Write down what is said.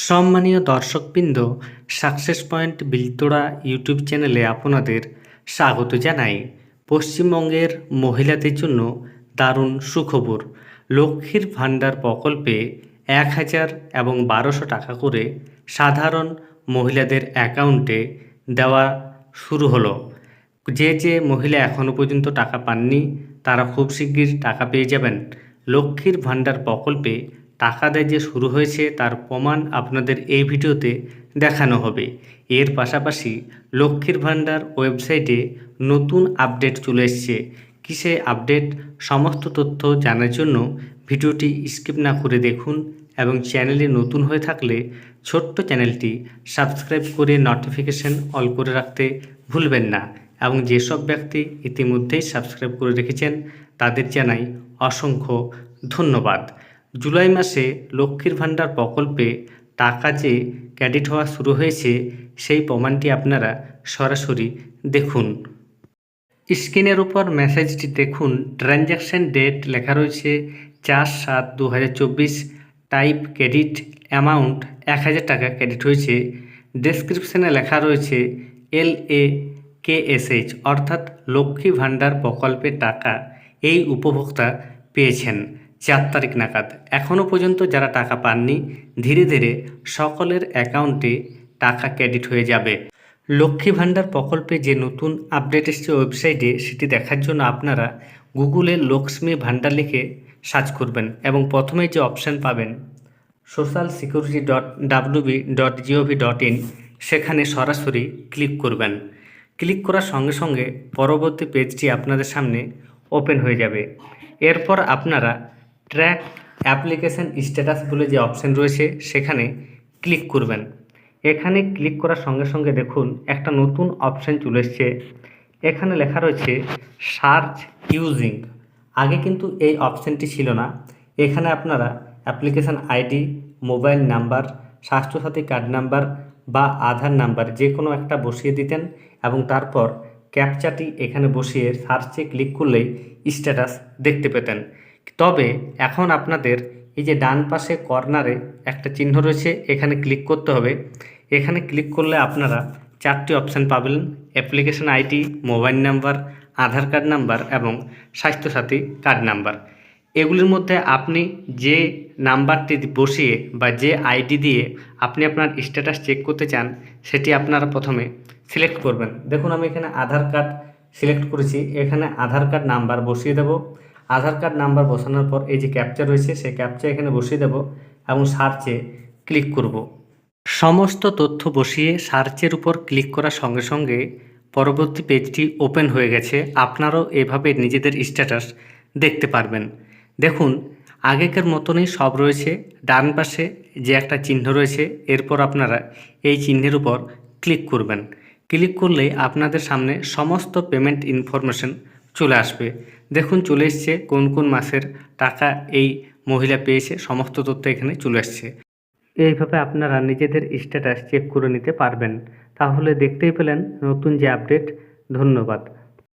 সম্মানীয় দর্শকবৃন্দ, success point বিলতোড়া YouTube চ্যানেলে আপনাদের স্বাগত জানাই। পশ্চিমবঙ্গের মহিলাদের জন্য দারুণ সুখবর। লক্ষ্মীর ভাণ্ডার প্রকল্পে ১,০০০ এবং ১,২০০ টাকা করে সাধারণ মহিলাদের অ্যাকাউন্টে দেওয়া শুরু হলো। যে মহিলা এখনও পর্যন্ত টাকা পাননি তারা খুব শিগগির টাকা পেয়ে যাবেন। লক্ষ্মীর ভাণ্ডার প্রকল্পে টাকা দেয় যে শুরু হয়েছে তার প্রমাণ আপনাদের এই ভিডিওতে দেখানো হবে। এর পাশাপাশি লক্ষ্মীর ভাণ্ডার ওয়েবসাইটে নতুন আপডেট চলে এসছে। কিসে আপডেট, সমস্ত তথ্য জানার জন্য ভিডিওটি স্কিপ না করে দেখুন এবং চ্যানেলে নতুন হয়ে থাকলে ছোট্ট চ্যানেলটি সাবস্ক্রাইব করে নোটিফিকেশন অল করে রাখতে ভুলবেন না। এবং যেসব ব্যক্তি ইতিমধ্যেই সাবস্ক্রাইব করে রেখেছেন তাদের জানাই অসংখ্য ধন্যবাদ। জুলাই মাসে লক্ষ্মীর ভাণ্ডার প্রকল্পে টাকা যে ক্রেডিট হওয়া শুরু হয়েছে সেই প্রমাণটি আপনারা সরাসরি দেখুন। স্ক্রিনের উপর মেসেজটি দেখুন। ট্রানজ্যাকশন ডেট লেখা রয়েছে 4/7/2024। টাইপ ক্রেডিট, অ্যামাউন্ট ১,০০০ টাকা ক্রেডিট হয়েছে। ডেসক্রিপশনে লেখা রয়েছে LAKSH অর্থাৎ লক্ষ্মী ভাণ্ডার প্রকল্পের টাকা এই উপভোক্তা পেয়েছেন ৪ তারিখ নাগাদ। এখনও পর্যন্ত যারা টাকা পাননি ধীরে ধীরে সকলের অ্যাকাউন্টে টাকা ক্রেডিট হয়ে যাবে। লক্ষ্মী ভাণ্ডার প্রকল্পে যে নতুন আপডেট এসছে ওয়েবসাইটে সেটি দেখার জন্য আপনারা গুগলে লক্ষ্মী ভাণ্ডার লিখে সার্চ করবেন এবং প্রথমেই যে অপশান পাবেন socialsecurity.wb.gov.in সেখানে সরাসরি ক্লিক করবেন। ক্লিক করার সঙ্গে সঙ্গে পরবর্তী পেজটি আপনাদের সামনে ওপেন হয়ে যাবে। এরপর আপনারা ট্র্যাক অ্যাপ্লিকেশন স্ট্যাটাস বলে যে অপশান রয়েছে সেখানে ক্লিক করবেন। এখানে ক্লিক করার সঙ্গে সঙ্গে দেখুন একটা নতুন অপশান চলে এসছে। এখানে লেখা রয়েছে সার্চ ইউজিং। আগে কিন্তু এই অপশানটি ছিল না। এখানে আপনারা application ID, mobile number, Swasthya Sathi card number বা আধার নাম্বার যে কোনো একটা বসিয়ে দিতেন এবং তারপর ক্যাপচাটি এখানে বসিয়ে সার্চে ক্লিক করলেই স্ট্যাটাস দেখতে পেতেন। তবে এখন আপনাদের এই যে ডান পাশে কর্নারে একটা চিহ্ন রয়েছে এখানে ক্লিক করতে হবে। এখানে ক্লিক করলে আপনারা 4টি অপশান পাবেন: অ্যাপ্লিকেশন আইডি, মোবাইল নাম্বার, আধার কার্ড নাম্বার এবং স্বাস্থ্যসাথী কার্ড নাম্বার। এগুলির মধ্যে আপনি যে নাম্বারটি বসিয়ে বা যে আইডি দিয়ে আপনি আপনার স্ট্যাটাস চেক করতে চান সেটি আপনারা প্রথমে সিলেক্ট করবেন। দেখুন আমি এখানে আধার কার্ড সিলেক্ট করেছি। এখানে আধার কার্ড নাম্বার বসিয়ে দেব। আধার কার্ড নাম্বার বসানোর পর এই যে ক্যাপচা রয়েছে সেই ক্যাপচা এখানে বসিয়ে দেব এবং সার্চে ক্লিক করব। সমস্ত তথ্য বসিয়ে সার্চের উপর ক্লিক করার সঙ্গে সঙ্গে পরবর্তী পেজটি ওপেন হয়ে গেছে। আপনারাও এভাবে নিজেদের স্ট্যাটাস দেখতে পারবেন। দেখুন আগেকার মতনই সব রয়েছে। ডান পাশে যে একটা চিহ্ন রয়েছে এরপর আপনারা এই চিহ্নের উপর ক্লিক করবেন। ক্লিক করলেই আপনাদের সামনে সমস্ত পেমেন্ট ইনফরমেশন চলে আসবে। দেখুন চলে এসছে কোন কোন মাসের টাকা এই মহিলা পেয়েছে, সমস্ত তথ্য এখানে চলে আসছে। এইভাবে আপনারা নিজেদের স্ট্যাটাস চেক করে নিতে পারবেন। তাহলে দেখতেই পেলেন নতুন যে আপডেট। ধন্যবাদ।